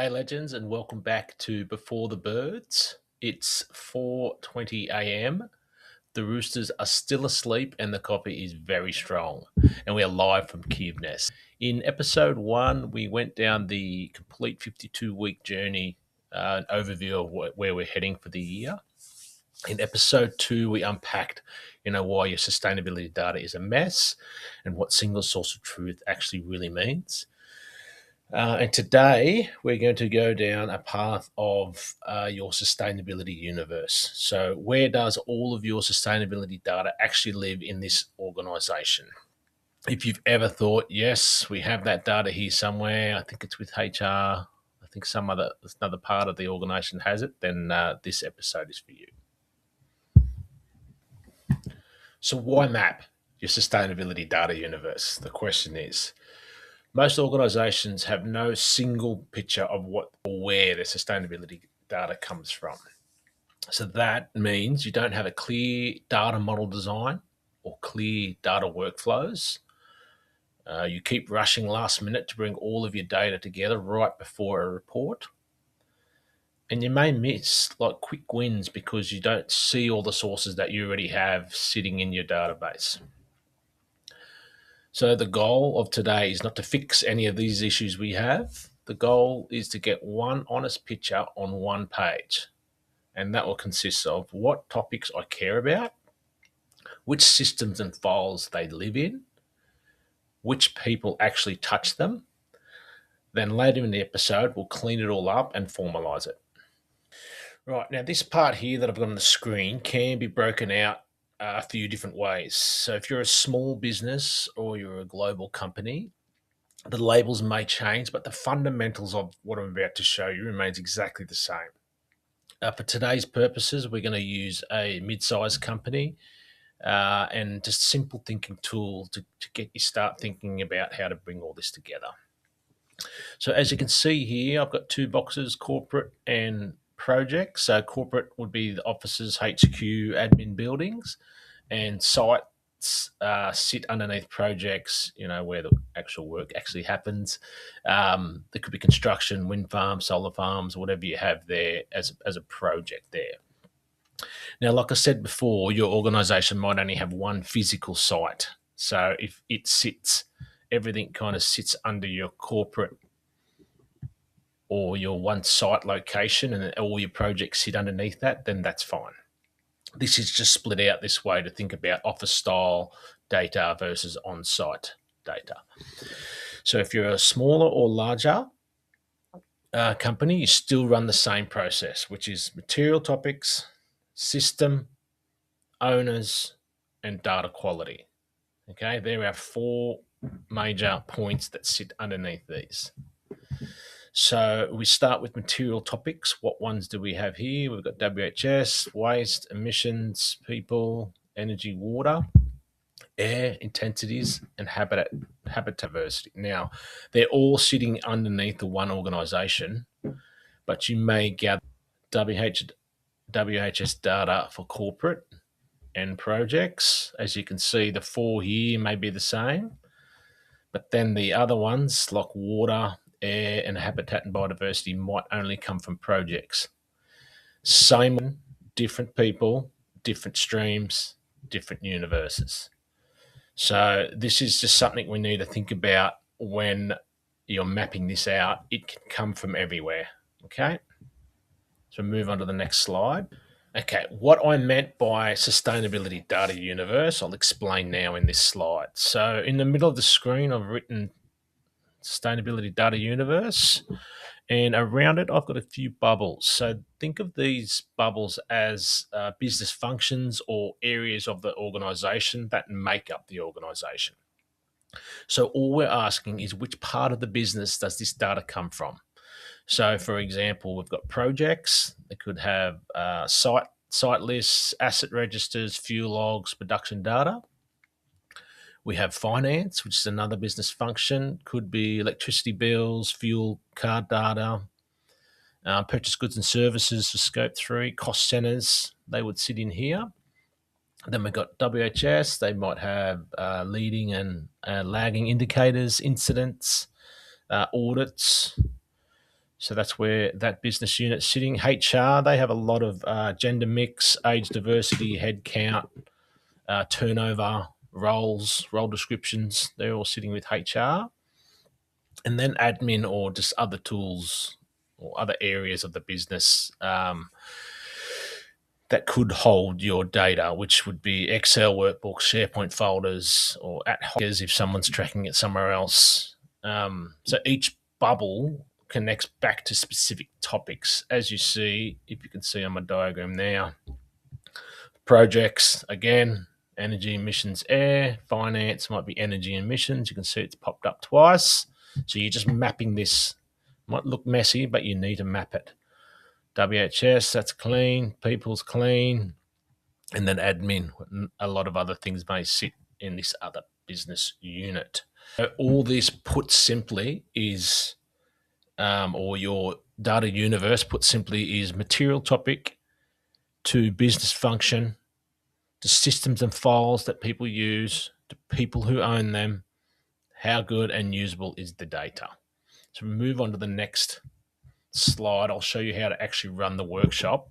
G'day legends and welcome back to Before the Birds. It's 4:20 a.m. The roosters are still asleep and the coffee is very strong. And we are live from KubeNest. In episode 1, we went down the complete 52-week journey, an overview of where we're heading for the year. In episode 2, we unpacked, why your sustainability data is a mess and what single source of truth actually really means. And today we're going to go down a path of your sustainability universe. So, where does all of your sustainability data actually live in this organization? If you've ever thought, yes, we have that data here somewhere, I think it's with HR, I think another part of the organization has it, then this episode is for you. So, why map your sustainability data universe? The question is, most organizations have no single picture of what or where their sustainability data comes from. So that means you don't have a clear data model design or clear data workflows. You keep rushing last minute to bring all of your data together right before a report. And you may miss like quick wins because you don't see all the sources that you already have sitting in your database. So the goal of today is not to fix any of these issues we have. The goal is to get one honest picture on one page. And that will consist of what topics I care about, which systems and files they live in, which people actually touch them. Then later in the episode, we'll clean it all up and formalize it. Right, now this part here that I've got on the screen can be broken out a few different ways. So if you're a small business or you're a global company, the labels may change, but the fundamentals of what I'm about to show you remains exactly the same. For today's purposes, we're going to use a mid-sized company and just simple thinking tool to get you start thinking about how to bring all this together. So as you can see here, I've got two boxes, corporate and projects. So corporate would be the offices, HQ, admin buildings, and sites sit underneath projects, where the actual work actually happens. There could be construction, wind farms, solar farms, whatever you have there as a project there. Now, like I said before, your organization might only have one physical site. So if everything kind of sits under your corporate or your one site location and all your projects sit underneath that, then that's fine. This is just split out this way to think about office style data versus on-site data. So if you're a smaller or larger company, you still run the same process, which is material topics, system, owners, and data quality. Okay, there are 4 major points that sit underneath these. So we start with material topics. What ones do we have here? We've got WHS, waste, emissions, people, energy, water, air, intensities, and habitat diversity. Now, they're all sitting underneath the one organization, but you may gather WHS data for corporate and projects. As you can see, the 4 here may be the same, but then the other ones like water, air, and habitat and biodiversity might only come from projects. Same, different people, different streams, different universes. So this is just something we need to think about when you're mapping this out. It can come from everywhere, okay? So move on to the next slide. Okay, what I meant by sustainability data universe, I'll explain now in this slide. So in the middle of the screen, I've written sustainability data universe, and around it, I've got a few bubbles. So think of these bubbles as business functions or areas of the organization that make up the organization. So all we're asking is which part of the business does this data come from? So, for example, we've got projects that could have site lists, asset registers, fuel logs, production data. We have finance, which is another business function. Could be electricity bills, fuel card data, purchase goods and services for scope 3, cost centers. They would sit in here. Then we've got WHS. They might have leading and lagging indicators, incidents, audits. So that's where that business unit's sitting. HR, they have a lot of gender mix, age diversity, head count, turnover, roles, role descriptions. They're all sitting with HR. And then admin or just other tools or other areas of the business that could hold your data, which would be Excel workbooks, SharePoint folders, or at hockers if someone's tracking it somewhere else. So each bubble connects back to specific topics. As you see, if you can see on my diagram now, projects, again, energy, emissions, air, finance might be energy emissions. You can see it's popped up twice. So you're just mapping this. Might look messy, but you need to map it. WHS, that's clean. People's clean. And then admin, a lot of other things may sit in this other business unit. So all this put simply is, or your data universe put simply is material topic to business function, to systems and files that people use, to people who own them, how good and usable is the data. So we move on to the next slide. I'll show you how to actually run the workshop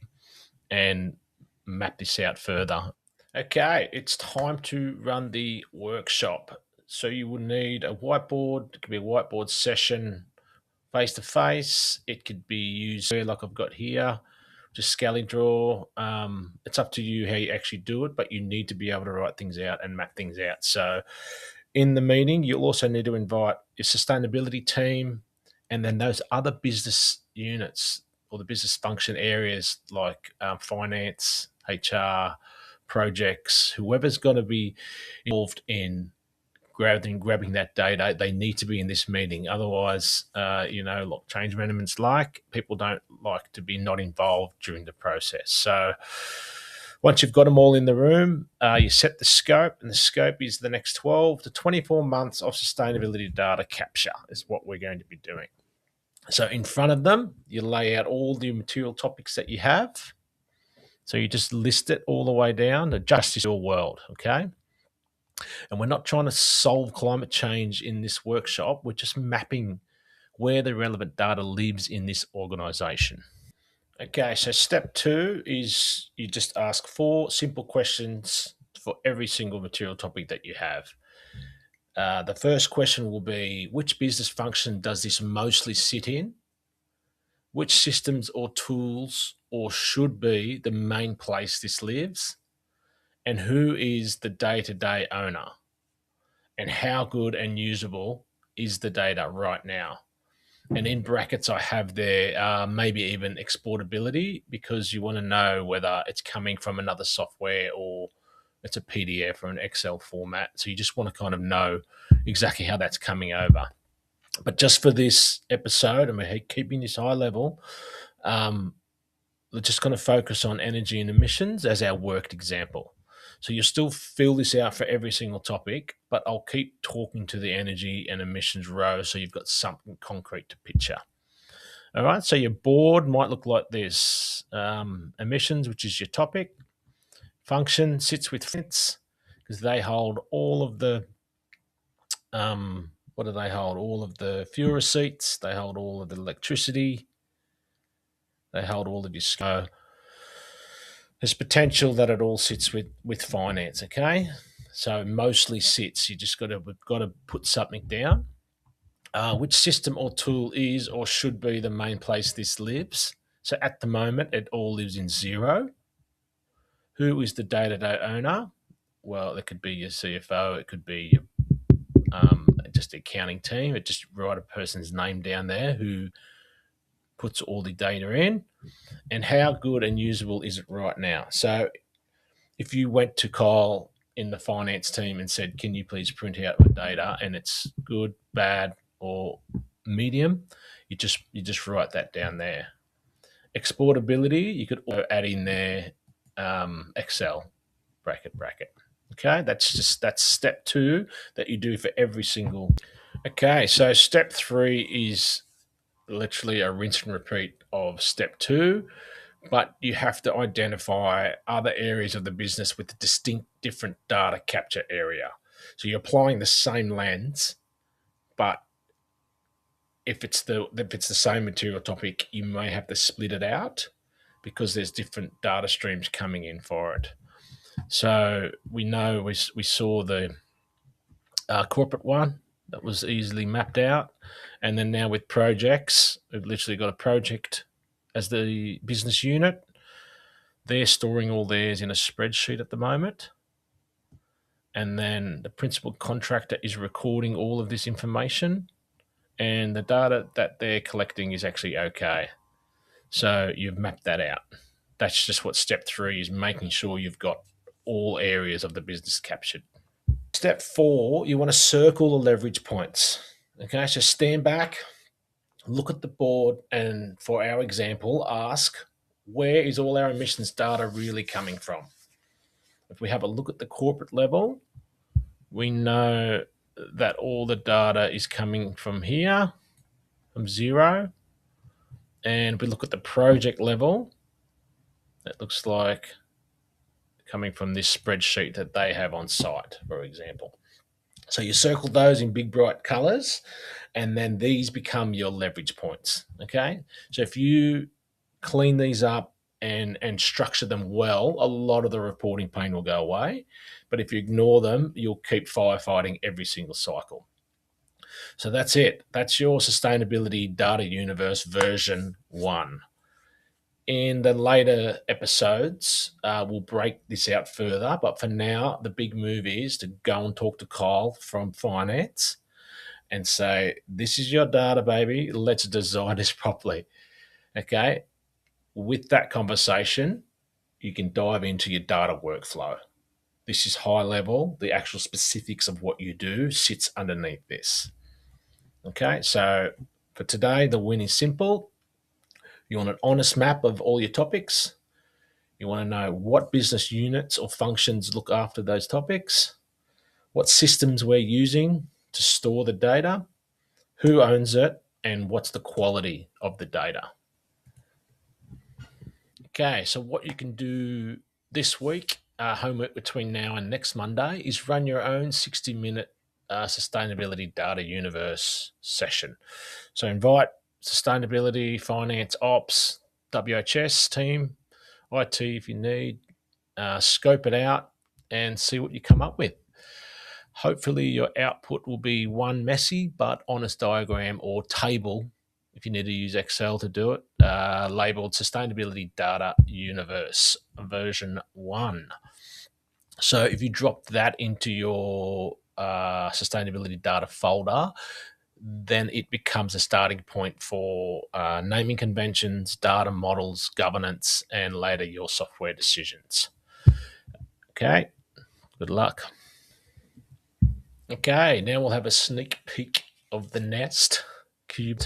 and map this out further. Okay, it's time to run the workshop. So you will need a whiteboard. It could be a whiteboard session face to face. It could be used like I've got here, just scaling draw. It's up to you how you actually do it, but you need to be able to write things out and map things out. So in the meeting, you'll also need to invite your sustainability team and then those other business units or the business function areas like finance, HR, projects, whoever's going to be involved in grabbing that data, they need to be in this meeting. Otherwise, like change management's like, people don't like to be not involved during the process. So once you've got them all in the room, you set the scope, and the scope is the next 12 to 24 months of sustainability data capture is what we're going to be doing. So in front of them, you lay out all the material topics that you have. So you just list it all the way down to just your world, okay? And we're not trying to solve climate change in this workshop. We're just mapping where the relevant data lives in this organization. Okay, so step 2 is you just ask 4 simple questions for every single material topic that you have. The first question will be, which business function does this mostly sit in? Which systems or tools or should be the main place this lives? And who is the day-to-day owner? And how good and usable is the data right now? And in brackets, I have there maybe even exportability, because you want to know whether it's coming from another software or it's a PDF or an Excel format. So you just want to kind of know exactly how that's coming over. But just for this episode, and we're keeping this high level, we're just going to focus on energy and emissions as our worked example. So you'll still fill this out for every single topic, but I'll keep talking to the energy and emissions row so you've got something concrete to picture. All right, so your board might look like this. Emissions, which is your topic. Function sits with finance because they hold all of the, what do they hold? All of the fuel receipts. They hold all of the electricity. They hold all of your snow. There's potential that it all sits with finance, okay? So mostly sits. We've got to put something down. Which system or tool is or should be the main place this lives? So at the moment, it all lives in Xero. Who is the day-to-day owner? Well, it could be your CFO. It could be your, just the accounting team. It just write a person's name down there who puts all the data in. And how good and usable is it right now? So if you went to Kyle in the finance team and said, can you please print out the data, and it's good, bad, or medium, you just write that down there. Exportability, you could also add in there Excel, bracket. Okay, that's step 2 that you do for every single. Okay, so step 3 is literally a rinse and repeat of step 2. But you have to identify other areas of the business with a distinct different data capture area. So you're applying the same lens, but if it's the same material topic, you may have to split it out because there's different data streams coming in for it. So we know we saw the corporate one that was easily mapped out, and then now with projects, we've literally got a project as the business unit. They're storing all theirs in a spreadsheet at the moment, and then the principal contractor is recording all of this information, and the data that they're collecting is actually okay. So you've mapped that out. That's just what step 3 is, making sure you've got all areas of the business captured. Step 4, you want to circle the leverage points. Okay, so stand back, look at the board, and for our example, ask, where is all our emissions data really coming from? If we have a look at the corporate level, we know that all the data is coming from here, from 0. And we look at the project level, it looks like coming from this spreadsheet that they have on site, for example. So you circle those in big bright colors, and then these become your leverage points. Okay. So if you clean these up and structure them well, a lot of the reporting pain will go away. But if you ignore them, you'll keep firefighting every single cycle. So that's it. That's your sustainability data universe version 1. In the later episodes, we'll break this out further. But for now, the big move is to go and talk to Kyle from finance and say, this is your data, baby. Let's design this properly. Okay. With that conversation, you can dive into your data workflow. This is high level. The actual specifics of what you do sits underneath this. Okay. So for today, the win is simple. You want an honest map of all your topics. You want to know what business units or functions look after those topics, what systems we're using to store the data, who owns it, and what's the quality of the data. Okay, so what you can do this week, homework between now and next Monday, is run your own 60-minute sustainability data universe session. So invite sustainability, finance, ops, WHS team, IT if you need, scope it out and see what you come up with. Hopefully your output will be one messy but honest diagram or table, if you need to use Excel to do it, labeled Sustainability Data Universe version 1. So if you drop that into your sustainability data folder, then it becomes a starting point for naming conventions, data models, governance, and later your software decisions. Okay, good luck. Okay, now we'll have a sneak peek of the Nest cube.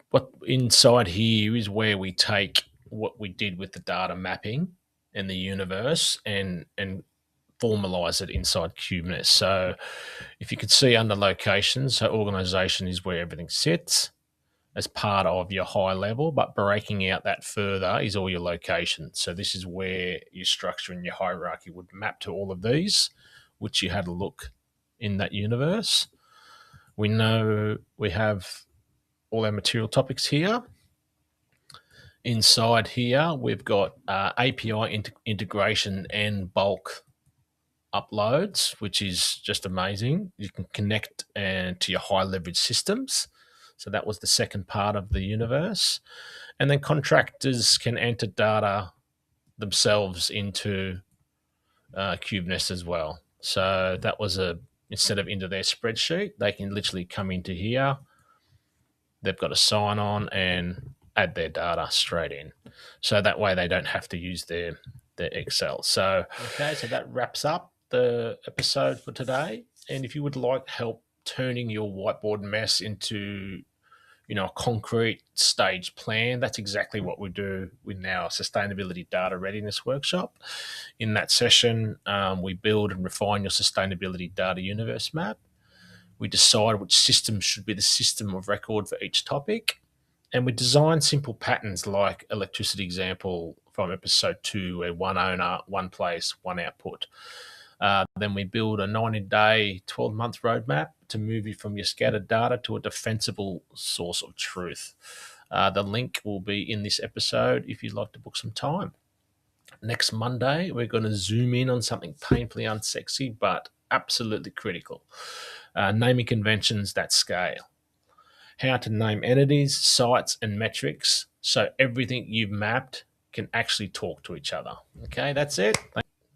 What inside here is where we take what we did with the data mapping and the universe and formalize it inside KubeNest. So if you could see under locations, so organization is where everything sits as part of your high level, but breaking out that further is all your locations. So this is where your structure and your hierarchy would map to all of these, which you had a look in that universe. We know we have all our material topics here. Inside here, we've got API integration and bulk uploads, which is just amazing. You can connect to your high leverage systems. So that was the second part of the universe. And then contractors can enter data themselves into KubeNest as well. So that was instead of into their spreadsheet, they can literally come into here. They've got to sign on and add their data straight in. So that way they don't have to use their Excel. So, okay, so that wraps up the episode for today. And if you would like help turning your whiteboard mess into a concrete stage plan, that's exactly what we do with our sustainability data readiness workshop. In that session, we build and refine your sustainability data universe map. We decide which system should be the system of record for each topic. And we design simple patterns like electricity example from episode 2, where one owner, one place, one output. Then we build a 90-day, 12-month roadmap to move you from your scattered data to a defensible source of truth. The link will be in this episode if you'd like to book some time. Next Monday, we're going to zoom in on something painfully unsexy but absolutely critical. Naming conventions that scale. How to name entities, sites, and metrics so everything you've mapped can actually talk to each other. Okay, that's it.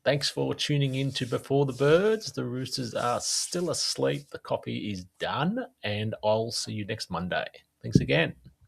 Thanks for tuning in to Before the Birds. The roosters are still asleep. The coffee is done, and I'll see you next Monday. Thanks again.